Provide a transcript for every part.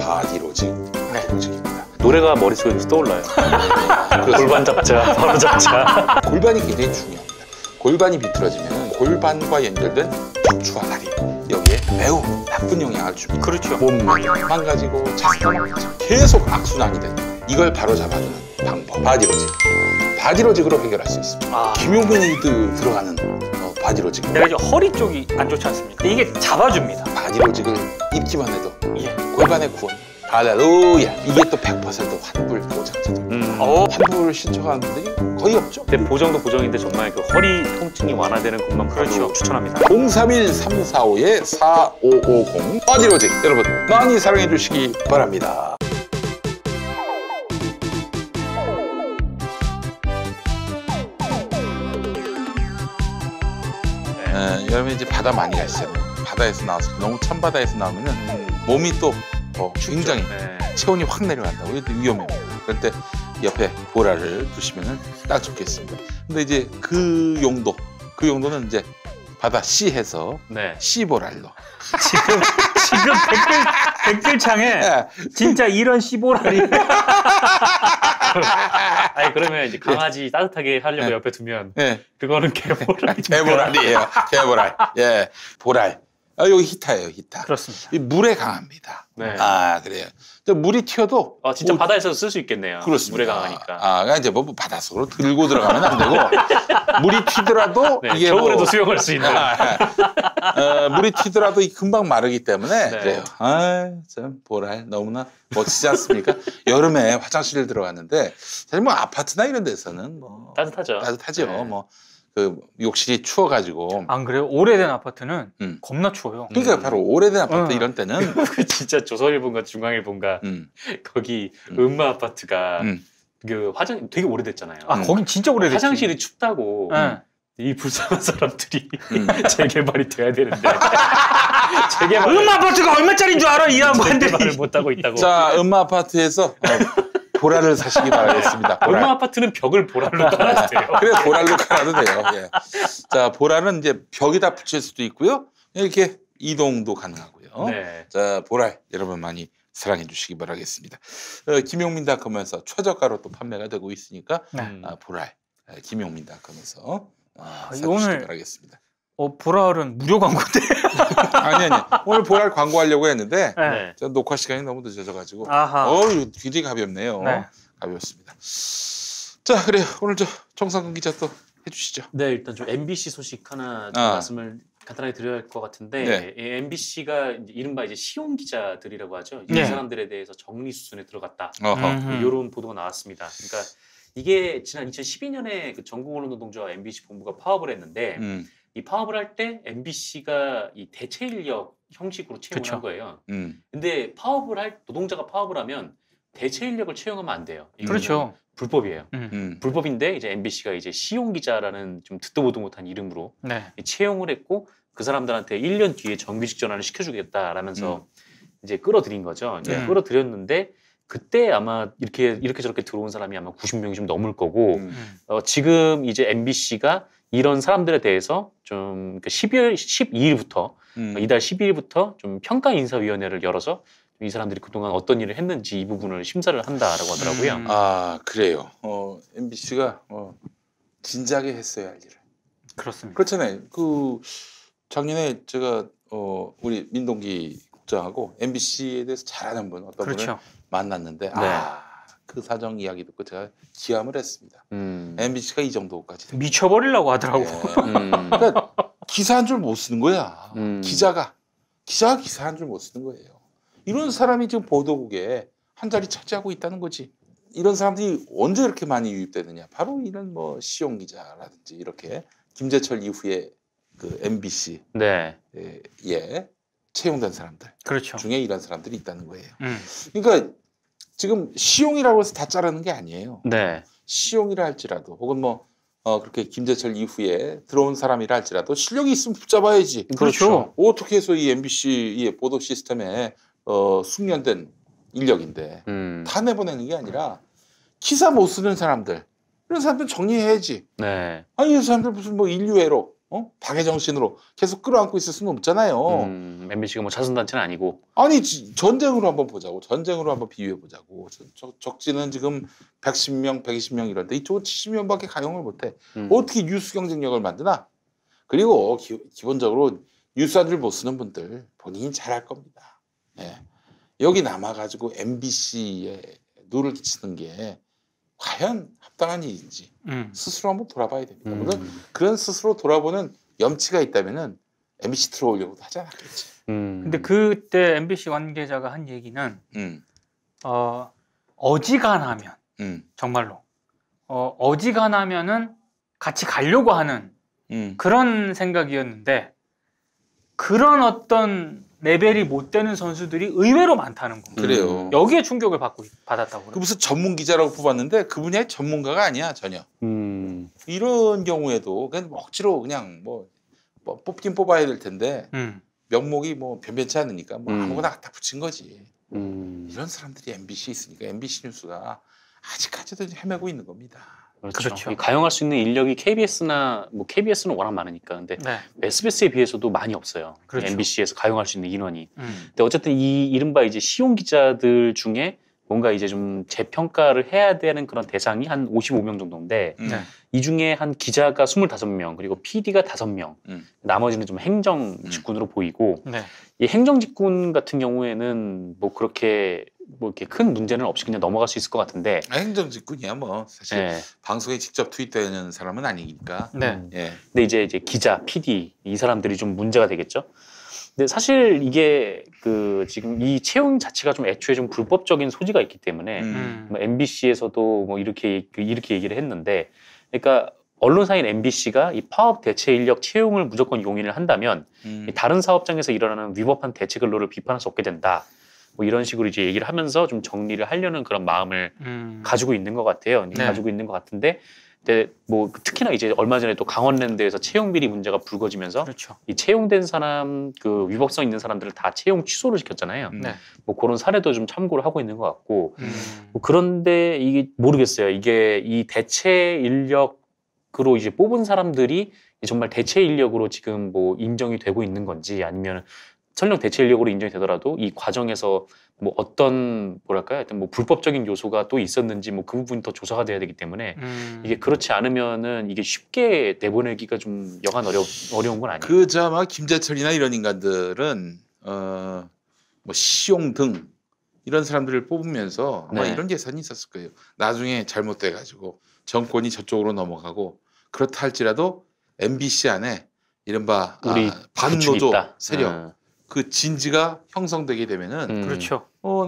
바디로직. 바디로직입니다. 노래가 머릿속에서 떠올라요. 골반 잡자, 바로 잡자. 골반이 굉장히 중요합니다. 골반이 비틀어지면 골반과 연결된 척추와 다리 여기에 매우 나쁜 영향을 줍니다. 그렇죠. 몸이 망가지고 자세가 망가지고 계속 악순환이 된다. 이걸 바로 잡아주는 방법 바디로직. 바디로직으로 해결할 수 있습니다. 김용민이도 들어가는 바디로직. 내가 이제 허리 쪽이 안 좋지 않습니까? 이게 잡아줍니다. 바디로직을 입기만 해도 예. 골반의 구원. 할렐루야. 이게 또 100% 환불 보장제도. 환불을 신청하는 분들이 거의 없죠. 근데 보정도 보정인데 정말 그 허리 통증이 완화되는 것만 그렇죠. 추천합니다. 031-345-4550 바디로직 여러분 많이 사랑해 주시기 바랍니다. 여러분 이제 바다 많이 가시잖아요. 바다에서 나와서 너무 찬 바다에서 나오면은 몸이 또 굉장히 체온이 확 내려간다고. 이것도 위험해요. 그럴 때 옆에 보라를 두시면은 딱 좋겠습니다. 근데 이제 그 용도는 이제 바다 C해서 C보랄로. 지금 댓글창에 진짜 이런 씨보라리. 아니 그러면 이제 강아지 따뜻하게 하려고 옆에 두면 그거는 개보랄. 개보랄이에요. 개보랄. 예, 보랄. 여기 히타예요, 히타. 그렇습니다. 이 물에 강합니다. 그래요. 물이 튀어도 진짜 바다에서 쓸 수 있겠네요. 그렇습니다. 물에 강하니까. 그러니까 이제 뭐 바닷속으로 들고 들어가면 안 되고 물이 튀더라도 이게 겨울에도 수영할 수 있는. 물이 튀더라도 금방 마르기 때문에 그래요. 참 보랄 너무나 멋지지 않습니까? 여름에 화장실 들어갔는데 사실 뭐 아파트나 이런 데서는 뭐 따뜻하죠. 뭐 그 욕실이 추워가지고. 안 그래요? 오래된 아파트는 겁나 추워요. 그러니까 바로 오래된 아파트 이런 때는 진짜 조선일보인가 중앙일보인가 거기 음마 아파트가 그 되게 오래됐잖아요. 거긴 진짜 오래됐지. 화장실이 춥다고. 이 불쌍한 사람들이 재개발이 돼야 되는데 음마 아파트가 얼마짜리인 줄 알아? 이 양반들이 재개발을 못하고 있다고. 자, 음마 아파트에서 보랄을 사시기 바라겠습니다. 음마 아파트는 벽을 보랄로 깔아도 돼요. 그래, 보랄로 깔아도 돼요. 예. 자, 보랄은 이제 벽에다 붙일 수도 있고요. 이렇게 이동도 가능하고요. 자, 보랄 여러분 많이 사랑해 주시기 바라겠습니다. 김용민닷컴에서 최저가로 또 판매가 되고 있으니까 보랄 김용민닷컴에서 사주시기 바라겠습니다. 보랄은 무료 광고인데. 아니 오늘 보랄 광고하려고 했는데 녹화 시간이 너무 늦어져가지고 길이 가볍네요. 가볍습니다. 자, 그래요. 오늘 정상근 기자 또 해주시죠. 네, 일단 좀 MBC 소식 하나 좀 말씀을 간단하게 드려야 할 것 같은데 MBC가 이른바 이제 시용 기자들이라고 하죠. 이 사람들에 대해서 정리 수순에 들어갔다. 이런 보도가 나왔습니다. 그러니까 이게 지난 2012년에 그 전국언론노동조합 MBC 본부가 파업을 했는데 이 파업을 할 때 MBC가 이 대체 인력 형식으로 채용을 한 거예요. 근데 노동자가 파업을 하면 대체 인력을 채용하면 안 돼요. 그렇죠. 불법이에요. 불법인데 이제 MBC가 이제 시용 기자라는 좀 듣도 보도 못한 이름으로 채용을 했고 그 사람들한테 1년 뒤에 정규직 전환을 시켜주겠다라면서 이제 끌어들인 거죠. 끌어들였는데 그때 아마 이렇게 저렇게 들어온 사람이 아마 90명이 좀 넘을 거고 지금 이제 MBC가 이런 사람들에 대해서 좀 12일부터 이달 12일부터 좀 평가인사위원회를 열어서 이 사람들이 그동안 어떤 일을 했는지 이 부분을 심사를 한다라고 하더라고요. 그래요. MBC가 진작에 했어야 할 일을. 그렇습니다. 그렇잖아요. 작년에 제가 우리 민동기 국장하고 MBC에 대해서 잘 아는 분 어떤 분을 만났는데 그 사정 이야기 듣고 제가 기함을 했습니다. MBC가 이 정도까지 미쳐버리려고 하더라고. 그러니까 기사 한 줄 못 쓰는 거야. 기자가 기사 한 줄 못 쓰는 거예요. 이런 사람이 지금 보도국에 한 자리 차지하고 있다는 거지. 이런 사람들이 언제 이렇게 많이 유입되느냐? 바로 이런 뭐 시용 기자라든지 이렇게 김재철 이후에 그 MBC 채용된 사람들 중에 이런 사람들이 있다는 거예요. 그러니까 지금 시용이라고 해서 다 자르는 게 아니에요. 시용이라 할지라도 혹은 그렇게 김재철 이후에 들어온 사람이라 할지라도 실력이 있으면 붙잡아야지. 그렇죠. 어떻게 해서 이 MBC의 보도 시스템에 숙련된 인력인데 다 내보내는 게 아니라 기사 못 쓰는 사람들 이런 사람들 정리해야지. 아니 이 사람들 무슨 인류애로 박애 정신으로 계속 끌어안고 있을 수는 없잖아요. MBC가 뭐 자선단체는 아니고. 아니 전쟁으로 한번 보자고. 전쟁으로 한번 비유해 보자고. 적지는 지금 110명, 120명 이런데 이쪽은 70명밖에 가용을 못해. 어떻게 뉴스 경쟁력을 만드나? 그리고 기본적으로 뉴스 한 줄 못 쓰는 분들 본인이 잘할 겁니다. 예. 여기 남아가지고 MBC에 누를 끼치는 게 과연 합당한 일인지 스스로 한번 돌아봐야 됩니다. 물론 그런 스스로 돌아보는 염치가 있다면은 MBC 들어오려고도 하지 않았겠지. 근데 그때 MBC 관계자가 한 얘기는 어지간하면 정말로 어지간하면은 같이 가려고 하는 그런 생각이었는데 그런 어떤 레벨이 못 되는 선수들이 의외로 많다는 겁니다. 그래요. 여기에 충격을 받았다고. 그 무슨 전문 기자라고 뽑았는데 그 분야의 전문가가 아니야 전혀. 이런 경우에도 그냥 억지로 그냥 뭐 뽑긴 뽑아야 될 텐데 명목이 뭐 변변치 않으니까 뭐 아무거나 갖다 붙인 거지. 이런 사람들이 MBC에 있으니까 MBC 뉴스가 아직까지도 헤매고 있는 겁니다. 그렇죠. 가용할 수 있는 인력이 KBS나 뭐 KBS는 워낙 많으니까 근데 SBS에 비해서도 많이 없어요. 그렇죠. MBC에서 가용할 수 있는 인원이. 근데 어쨌든 이 이른바 이제 시용 기자들 중에 뭔가 이제 좀 재평가를 해야 되는 그런 대상이 한 55명 정도인데 이 중에 한 기자가 25명 그리고 PD가 5명 나머지는 좀 행정 직군으로 보이고 이 행정 직군 같은 경우에는 뭐 그렇게 뭐 이렇게 큰 문제는 없이 그냥 넘어갈 수 있을 것 같은데 행정 직군이야 뭐 사실 방송에 직접 투입되는 사람은 아니니까. 근데 이제 기자, PD 이 사람들이 좀 문제가 되겠죠. 근데 사실 이게 그 지금 이 채용 자체가 좀 애초에 좀 불법적인 소지가 있기 때문에 뭐 MBC에서도 뭐 이렇게 얘기를 했는데, 그러니까 언론사인 MBC가 이 파업 대체 인력 채용을 무조건 용인을 한다면 다른 사업장에서 일어나는 위법한 대체 근로를 비판할 수 없게 된다. 뭐 이런 식으로 이제 얘기를 하면서 좀 정리를 하려는 그런 마음을 가지고 있는 것 같아요. 가지고 있는 것 같은데. 근데 뭐 특히나 이제 얼마 전에 또 강원랜드에서 채용 비리 문제가 불거지면서 이 채용된 사람 그 위법성 있는 사람들을 다 채용 취소를 시켰잖아요. 뭐 그런 사례도 좀 참고를 하고 있는 것 같고 뭐 그런데 이게 모르겠어요. 이게 이 대체 인력으로 이제 뽑은 사람들이 정말 대체 인력으로 지금 뭐 인정이 되고 있는 건지 아니면 설령 대체 인력으로 인정이 되더라도 이 과정에서 뭐 어떤 뭐랄까요, 하여튼 뭐 불법적인 요소가 또 있었는지 뭐 그 부분이 더 조사가 돼야 되기 때문에 이게 그렇지 않으면은 이게 쉽게 내보내기가 좀 여간 어려운 건 아니에요. 그자마 김재철이나 이런 인간들은 뭐 시용 등 이런 사람들을 뽑으면서 아마 이런 계산이 있었을 거예요. 나중에 잘못돼 가지고 정권이 저쪽으로 넘어가고 그렇다 할지라도 MBC 안에 이른바 반노조 세력 그 진지가 형성되게 되면은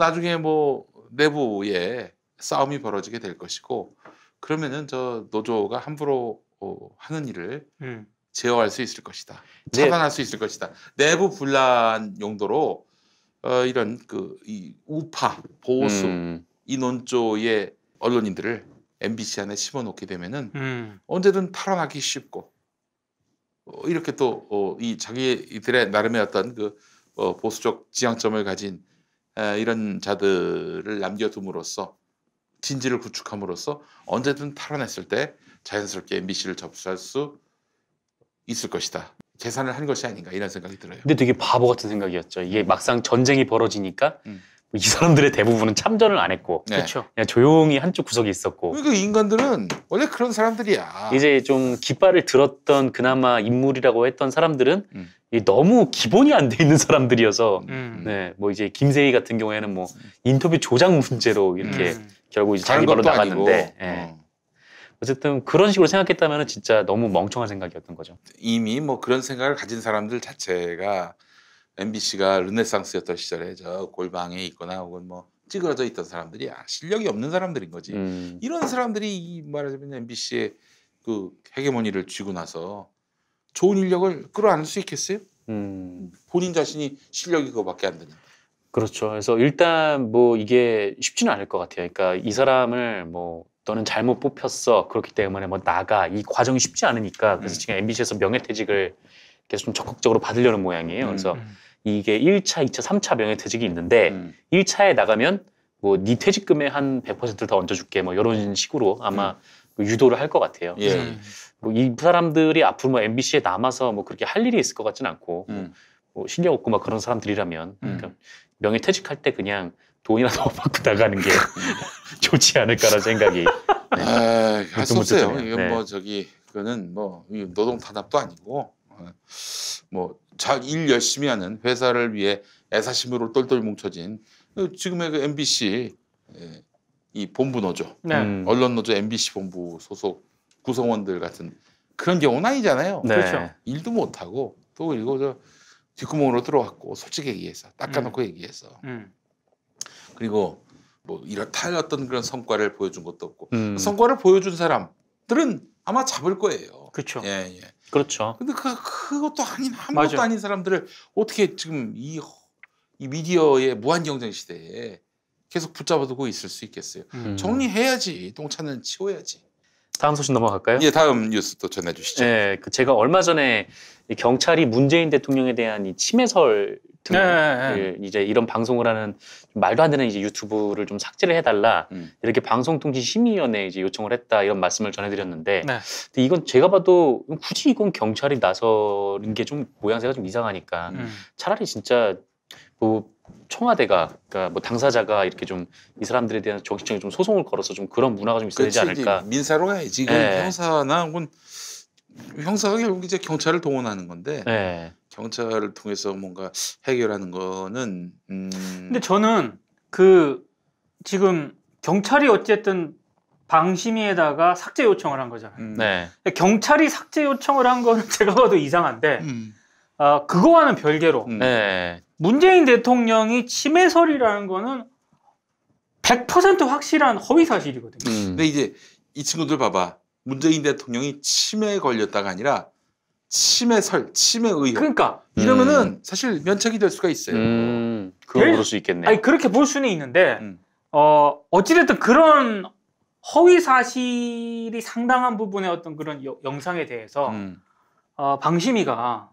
나중에 뭐 내부에 싸움이 벌어지게 될 것이고 그러면은 저 노조가 함부로 하는 일을 제어할 수 있을 것이다. 차단할 수 있을 것이다. 내부 분란 용도로 이런 이 우파 보수 이 논조의 언론인들을 MBC 안에 집어넣게 되면은 언제든 탈환하기 쉽고 이렇게 또 이 자기들의 나름의 어떤 보수적 지향점을 가진 이런 자들을 남겨둠으로써 진지를 구축함으로써 언제든 탈환했을 때 자연스럽게 MBC를 접수할 수 있을 것이다. 계산을 한 것이 아닌가 이런 생각이 들어요. 근데 되게 바보 같은 생각이었죠. 이게 막상 전쟁이 벌어지니까 이 사람들의 대부분은 참전을 안 했고 그냥 조용히 한쪽 구석에 있었고 그러니까 인간들은 원래 그런 사람들이야. 이제 좀 깃발을 들었던 그나마 인물이라고 했던 사람들은 너무 기본이 안 돼 있는 사람들이어서 뭐 이제 김세희 같은 경우에는 뭐 인터뷰 조작 문제로 이렇게 결국 이제 자기 발로 나갔는데 어쨌든 그런 식으로 생각했다면 진짜 너무 멍청한 생각이었던 거죠. 이미 뭐 그런 생각을 가진 사람들 자체가 MBC가 르네상스였던 시절에 저 골방에 있거나 혹은 뭐 찌그러져 있던 사람들이야. 실력이 없는 사람들인 거지. 이런 사람들이 말하자면 MBC의 그 헤게모니를 쥐고 나서 좋은 인력을 끌어안을 수 있겠어요? 본인 자신이 실력이 그거밖에 안 되는데. 그렇죠. 그래서 일단 뭐 이게 쉽지는 않을 것 같아요. 그러니까 이 사람을 뭐 너는 잘못 뽑혔어. 그렇기 때문에 뭐 나가. 이 과정이 쉽지 않으니까 그래서 지금 MBC에서 명예퇴직을 계속 좀 적극적으로 받으려는 모양이에요. 그래서 이게 1차, 2차, 3차 명예퇴직이 있는데 1차에 나가면 뭐 네 퇴직금의 한 100%를 더 얹어줄게 뭐 이런 식으로 아마 유도를 할 것 같아요. 예. 뭐 이 사람들이 앞으로 뭐 MBC에 남아서 뭐 그렇게 할 일이 있을 것 같지는 않고 뭐 실력 없고 막 그런 사람들이라면 그러니까 명예퇴직할 때 그냥 돈이나 더 받고 나가는 게 좋지 않을까라는 생각이. 네. 할 수 없어요. 이건 뭐 그거는 뭐 노동 탄압도 아니고 뭐 일 열심히 하는 회사를 위해 애사심으로 똘똘 뭉쳐진 지금의 그 MBC 이 본부 노조, 언론 노조 MBC 본부 소속 구성원들 같은 그런 경우는 아니잖아요. 네. 그렇죠. 일도 못 하고 또 그리고 저 뒷구멍으로 들어왔고 솔직히 얘기해서 닦아놓고 얘기해서 그리고 뭐 이렇다 어떤 그런 성과를 보여준 것도 없고 성과를 보여준 사람들은 아마 잡을 거예요. 그렇죠. 예, 예. 그렇죠. 근데 그것도 아닌 아무것도 아닌 사람들을 어떻게 지금 이 미디어의 무한 경쟁 시대에 계속 붙잡아두고 있을 수 있겠어요. 정리해야지. 똥차는 치워야지. 다음 소식 넘어갈까요? 예, 다음 뉴스 또 전해주시죠. 네, 제가 얼마 전에 이 경찰이 문재인 대통령에 대한 이 침해설 등 이제 이런 방송을 하는 좀 말도 안 되는 이제 유튜브를 좀 삭제를 해달라 이렇게 방송통신심의위원회에 이제 요청을 했다 이런 말씀을 전해드렸는데, 근데 이건 제가 봐도 굳이 이건 경찰이 나서는 게 좀 모양새가 좀 이상하니까 차라리 진짜 뭐 청와대가 그러니까 뭐 당사자가 이렇게 좀 이 사람들에 대한 정치적인 좀 소송을 걸어서 좀 그런 문화가 좀 있어야 되지 않을까. 민사로 가야지. 이건 형사나 혹은 형사가 결국 이제 경찰을 동원하는 건데 경찰을 통해서 뭔가 해결하는 거는 근데 저는 지금 경찰이 어쨌든 방심위에다가 삭제 요청을 한 거잖아요. 경찰이 삭제 요청을 한 거는 제가 봐도 이상한데 그거와는 별개로 문재인 대통령이 침해설이라는 거는 100% 확실한 허위 사실이거든요. 근데 이제 이 친구들 봐봐. 문재인 대통령이 침해에 걸렸다가 아니라 침해설, 침해 의혹. 그러니까 이러면은 사실 면책이 될 수가 있어요. 그럴 수 있겠네. 아니 그렇게 볼 수는 있는데 어찌됐든 그런 허위 사실이 상당한 부분의 어떤 그런 영상에 대해서 방심위가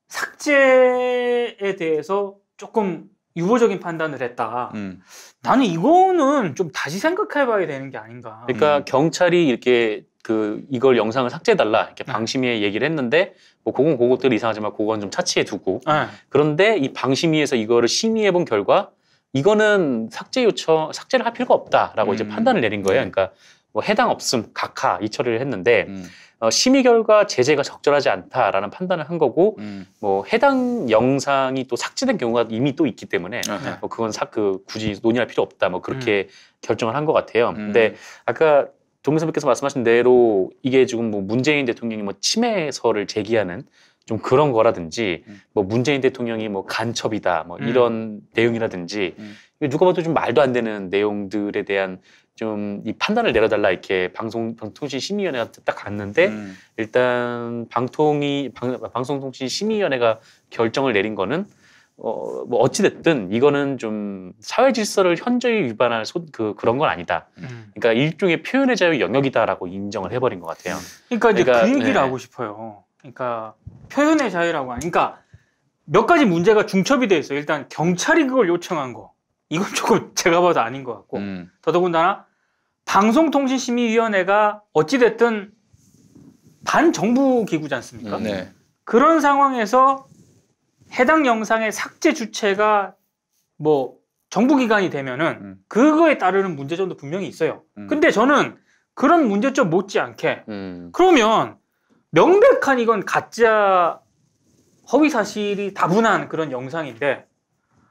삭제에 대해서 조금 유보적인 판단을 했다. 나는 이거는 좀 다시 생각해봐야 되는 게 아닌가. 그러니까 경찰이 이렇게 이걸 영상을 삭제해달라 이렇게 방심위에 얘기를 했는데 뭐 그것들이 이상하지만 그건 좀 차치해 두고 그런데 이 방심위에서 이거를 심의해본 결과 이거는 삭제를 할 필요가 없다라고 이제 판단을 내린 거예요. 그러니까 뭐 해당 없음, 각하 이 처리를 했는데 심의 결과 제재가 적절하지 않다라는 판단을 한 거고 뭐 해당 영상이 또 삭제된 경우가 이미 또 있기 때문에 뭐 그건 굳이 논의할 필요 없다 뭐 그렇게 결정을 한 것 같아요. 근데 아까 동민 선배께서 말씀하신 대로 이게 지금 뭐 문재인 대통령이 뭐 침해설을 제기하는 좀 그런 거라든지 뭐 문재인 대통령이 뭐 간첩이다 뭐 이런 내용이라든지 누가 봐도 좀 말도 안 되는 내용들에 대한 좀 이 판단을 내려달라 이렇게 방송통신심의위원회가 딱 갔는데 일단 방송통신심의위원회가 결정을 내린 거는 뭐 어찌됐든 이거는 좀 사회 질서를 현저히 위반할 그런 건 아니다. 그러니까 일종의 표현의 자유 영역이다라고 인정을 해버린 것 같아요. 그러니까 이제 그 얘기를 하고 싶어요. 그러니까 표현의 자유라고 하니까 몇 가지 문제가 중첩이 돼 있어요. 일단 경찰이 그걸 요청한 거. 이건 조금 제가 봐도 아닌 것 같고 더더군다나 방송통신심의위원회가 어찌됐든 반정부 기구지 않습니까? 그런 상황에서 해당 영상의 삭제 주체가 뭐 정부기관이 되면은 그거에 따르는 문제점도 분명히 있어요. 근데 저는 그런 문제점 못지않게 그러면 명백한 이건 가짜 허위 사실이 다분한 그런 영상인데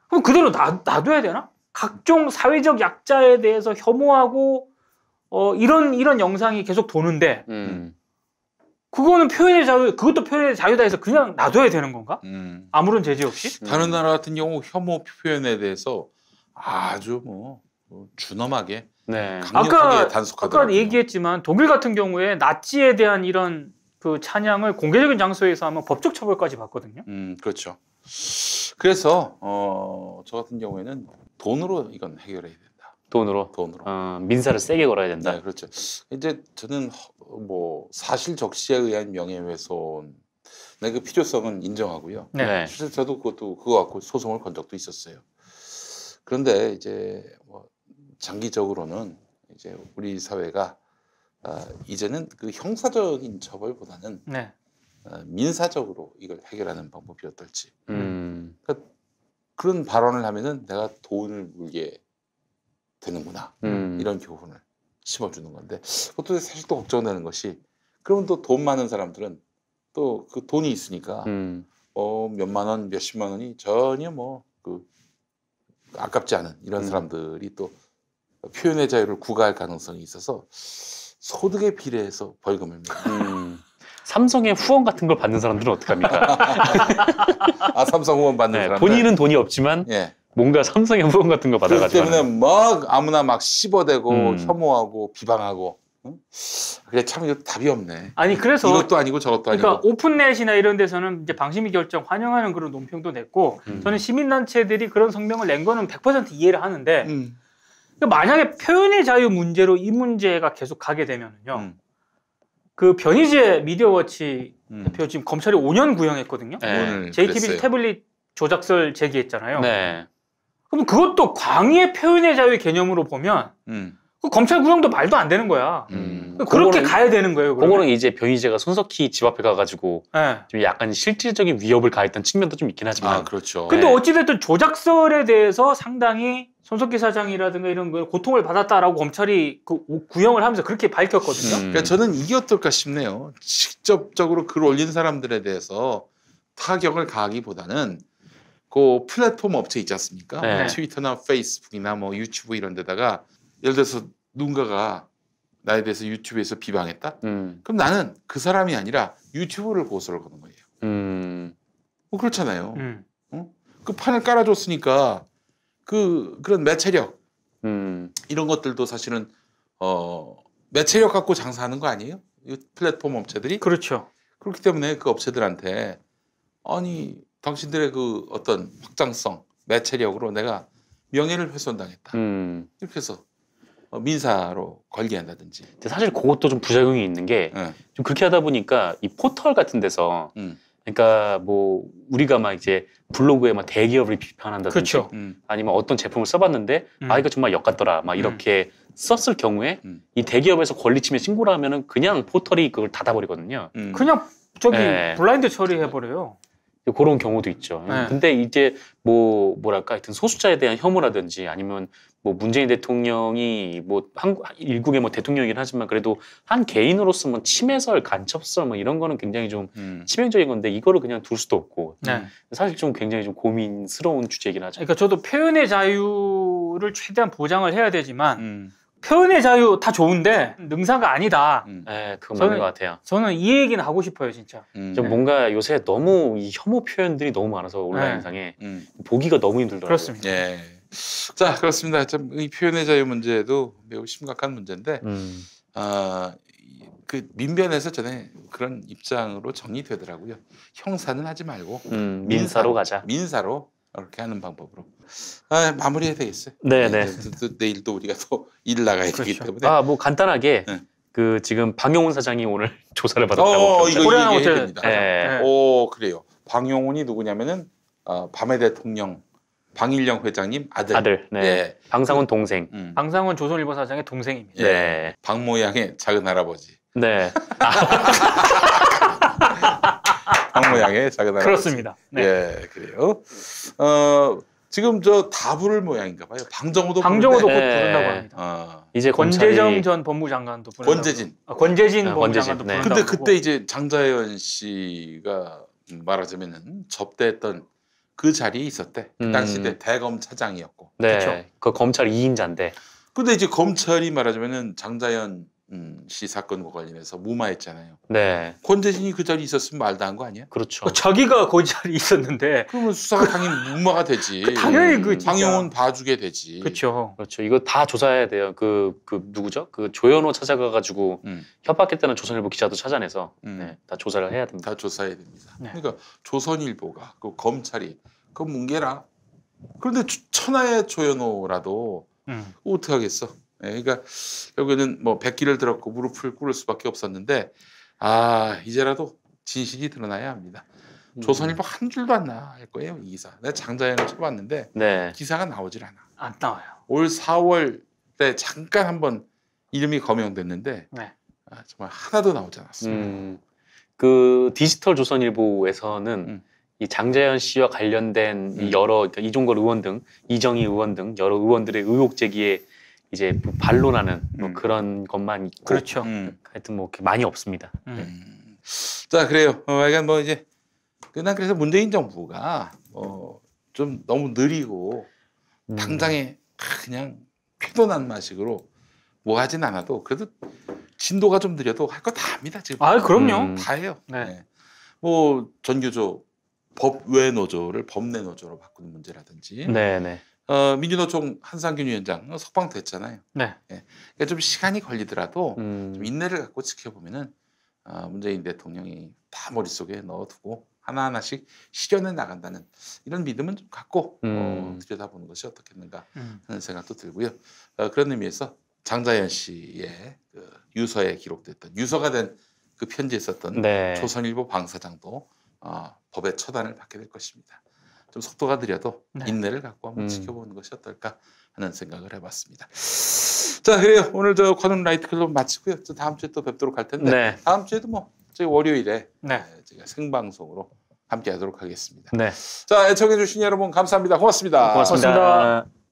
그럼 그대로 놔둬야 되나? 각종 사회적 약자에 대해서 혐오하고 이런 영상이 계속 도는데 그거는 표현의 자유, 그것도 표현의 자유다 해서 그냥 놔둬야 되는 건가? 아무런 제재 없이? 다른 나라 같은 경우 혐오 표현에 대해서 아주 뭐 준엄하게 강력하게 단속하더라고요. 아까 얘기했지만 독일 같은 경우에 나치에 대한 이런 그 찬양을 공개적인 장소에서 하면 법적 처벌까지 받거든요. 그렇죠. 그래서 저 같은 경우에는 돈으로 이건 해결해야 된다. 돈으로. 민사를 세게 걸어야 된다. 네, 그렇죠. 이제 저는 뭐 사실 적시에 의한 명예훼손 그 필요성은 인정하고요. 실제 저도 그거 갖고 소송을 건 적도 있었어요. 그런데 이제 뭐 장기적으로는 이제 우리 사회가 이제는 그 형사적인 처벌보다는 네. 민사적으로 이걸 해결하는 방법이 어떨지. 그러니까 그런 발언을 하면은 내가 돈을 물게 되는구나. 이런 교훈을 심어주는 건데 그것도 사실 또 걱정되는 것이 그러면 또 돈 많은 사람들은 또 그 돈이 있으니까 몇만 원, 몇십만 원이 전혀 뭐 그 아깝지 않은 이런 사람들이 또 표현의 자유를 구가할 가능성이 있어서 소득에 비례해서 벌금을 매요. 삼성의 후원 같은 걸 받는 사람들은 어떡합니까? 아, 삼성 후원 받는 네, 사람들. 본인은 돈이 없지만 예. 뭔가 삼성의 후원 같은 거 받아가지고. 그렇기 때문에 막 아무나 막 씹어대고 혐오하고 비방하고. 응? 그래 참 이거 답이 없네. 아니 그래서 이것도 아니고 저것도 그러니까 아니고. 오픈넷이나 이런 데서는 이제 방심위 결정 환영하는 그런 논평도 냈고 저는 시민단체들이 그런 성명을 낸 거는 100% 이해를 하는데 그러니까 만약에 표현의 자유 문제로 이 문제가 계속 가게 되면은요. 그 변희재 미디어워치 대표 지금 검찰이 5년 구형했거든요. 네. JTBC 태블릿 조작설 제기했잖아요. 네. 그럼 그것도 광의의 표현의 자유 개념으로 보면 그 검찰 구형도 말도 안 되는 거야. 그렇게 가야 되는 거예요. 그거는 이제 변희재가 손석희 집 앞에 가가지고 네. 좀 약간 실질적인 위협을 가했던 측면도 좀 있긴 하지만. 아, 그렇죠. 근데 네. 어찌됐든 조작설에 대해서 상당히 손석희 사장이라든가 이런 걸 고통을 받았다라고 검찰이 그 구형을 하면서 그렇게 밝혔거든요. 그러니까 저는 이게 어떨까 싶네요. 직접적으로 글 올린 사람들에 대해서 타격을 가하기보다는 그 플랫폼 업체 있지 않습니까? 네. 트위터나 페이스북이나 뭐 유튜브 이런 데다가 예를 들어서 누군가가 나에 대해서 유튜브에서 비방했다? 그럼 나는 그 사람이 아니라 유튜브를 고소를 거는 거예요. 뭐 그렇잖아요. 그 판을 깔아줬으니까 그런 매체력 이런 것들도 사실은 매체력 갖고 장사하는 거 아니에요? 이 플랫폼 업체들이? 그렇죠. 그렇기 때문에 그 업체들한테 아니 당신들의 그 어떤 확장성, 매체력으로 내가 명예를 훼손당했다. 이렇게 해서 민사로 걸게 한다든지. 근데 사실 그것도 좀 부작용이 있는 게 좀 그렇게 하다 보니까 이 포털 같은 데서 그러니까 뭐 우리가 막 이제 블로그에 막 대기업을 비판한다든지 그렇죠. 아니면 어떤 제품을 써봤는데 아 이거 정말 역같더라 막 이렇게 썼을 경우에 이 대기업에서 권리침해 신고를 하면은 그냥 포털이 그걸 닫아버리거든요. 그냥 저기 블라인드 처리해버려요. 그런 경우도 있죠. 근데 이제 뭐랄까 하여튼 소수자에 대한 혐오라든지 아니면 뭐 문재인 대통령이 뭐 일국의 뭐 대통령이긴 하지만 그래도 한 개인으로서 뭐 침해설, 간첩설 뭐 이런 거는 굉장히 좀 치명적인 건데 이거를 그냥 둘 수도 없고 사실 좀 굉장히 좀 고민스러운 주제이긴 하죠. 그러니까 저도 표현의 자유를 최대한 보장을 해야 되지만 표현의 자유 다 좋은데 능사가 아니다. 네, 그건 맞는 것 같아요. 저는 이 얘기는 하고 싶어요, 진짜. 좀 뭔가 요새 너무 이 혐오 표현들이 너무 많아서 온라인상에 보기가 너무 힘들더라고요. 그렇습니다. 예. 자, 그렇습니다. 참 이 표현의 자유 문제도 매우 심각한 문제인데, 그 민변에서 전에 그런 입장으로 정리되더라고요. 형사는 하지 말고 민사로 가자. 민사로 이렇게 하는 방법으로. 마무리해야 되겠어요. 네네. 내일 또 우리가 또 일 나가야 되기 때문에. 뭐 간단하게 그 지금 방용훈 사장이 오늘 조사를 받았다고. 이거 얘기해야 됩니다. 네. 그래요. 방용훈이 누구냐면은 밤의 대통령 방일영 회장님 아들. 네. 네. 방상훈 동생. 방상훈 조선일보 사장의 동생입니다. 네. 방모양의 작은 할아버지. 네. 방모양의 작은 할아버지. 그렇습니다. 네. 예, 그래요. 지금 저 다 부를 모양인가 봐요. 방정호도 곧 부른다고 합니다. 이제 권재정 전 법무장관도 부른다고. 권재진 법무장관도 부른다고. 근데 그때 이제 장자연 씨가 말하자면은 접대했던 그 자리에 있었대. 그 당시 때 대검 차장이었고. 네. 그렇죠? 그 검찰 2인자인데. 근데 이제 검찰이 말하자면은 장자연 씨 사건과 관련해서 무마했잖아요. 네. 권재진이 그 자리에 있었으면 말도 한 거 아니야? 그렇죠. 자기가 그 자리에 있었는데. 그러면 수사가 당연히 무마가 되지. 당연히 그 진짜. 방용은 봐주게 되지. 그렇죠. 그렇죠. 이거 다 조사해야 돼요. 그 누구죠? 그 조현호 찾아가가지고 협박했다는 조선일보 기자도 찾아내서 다 조사를 해야 됩니다. 다 조사해야 됩니다. 네. 그러니까 조선일보가 그 검찰이 그 뭉개라. 그런데 천하의 조현호라도 어떻게 하겠어? 그러니까 결국에는 뭐 백기를 들었고 무릎을 꿇을 수밖에 없었는데 이제라도 진실이 드러나야 합니다. 조선일보 한 줄도 안 나올 거예요, 이 기사. 내가 장자연을 쳐봤는데 기사가 나오질 않아. 안 나와요. 올 4월 때 잠깐 한번 이름이 거명됐는데 정말 하나도 나오지 않았습니다. 그 디지털 조선일보에서는 이 장자연 씨와 관련된 이 여러 그러니까 이종걸 의원 등 이정희 의원 등 여러 의원들의 의혹 제기에 이제 반론하는 뭐 그런 것만 있고 그렇죠. 하여튼 뭐 많이 없습니다. 자 그래요. 약간 뭐 이제 난 그래서 문재인 정부가 좀 너무 느리고 당장에 그냥 쾌도난 마식으로 뭐 하진 않아도 그래도 진도가 좀 느려도 할 거 다 합니다 지금. 아 그럼요. 다 해요. 네. 뭐 전교조 법외 노조를 법내 노조로 바꾸는 문제라든지. 네네. 민주노총 한상균 위원장 석방됐잖아요. 네. 그러니까 좀 시간이 걸리더라도 좀 인내를 갖고 지켜보면은 문재인 대통령이 다 머릿속에 넣어두고 하나하나씩 실현해 나간다는 이런 믿음은 좀 갖고 들여다보는 것이 어떻겠는가 하는 생각도 들고요. 그런 의미에서 장자연 씨의 그 유서에 기록됐던 유서가 된 그 편지에 썼던 네. 조선일보 방사장도 법의 처단을 받게 될 것입니다. 좀 속도가 느려도 네. 인내를 갖고 한번 지켜보는 것이 어떨까 하는 생각을 해봤습니다. 자, 그래요. 오늘 저 관훈 라이트 클럽 마치고요. 다음 주에 또 뵙도록 할 텐데 네. 다음 주에도 뭐 저희 월요일에 네. 제가 생방송으로 함께하도록 하겠습니다. 네. 자, 애청해 주신 여러분 감사합니다. 고맙습니다. 고맙습니다.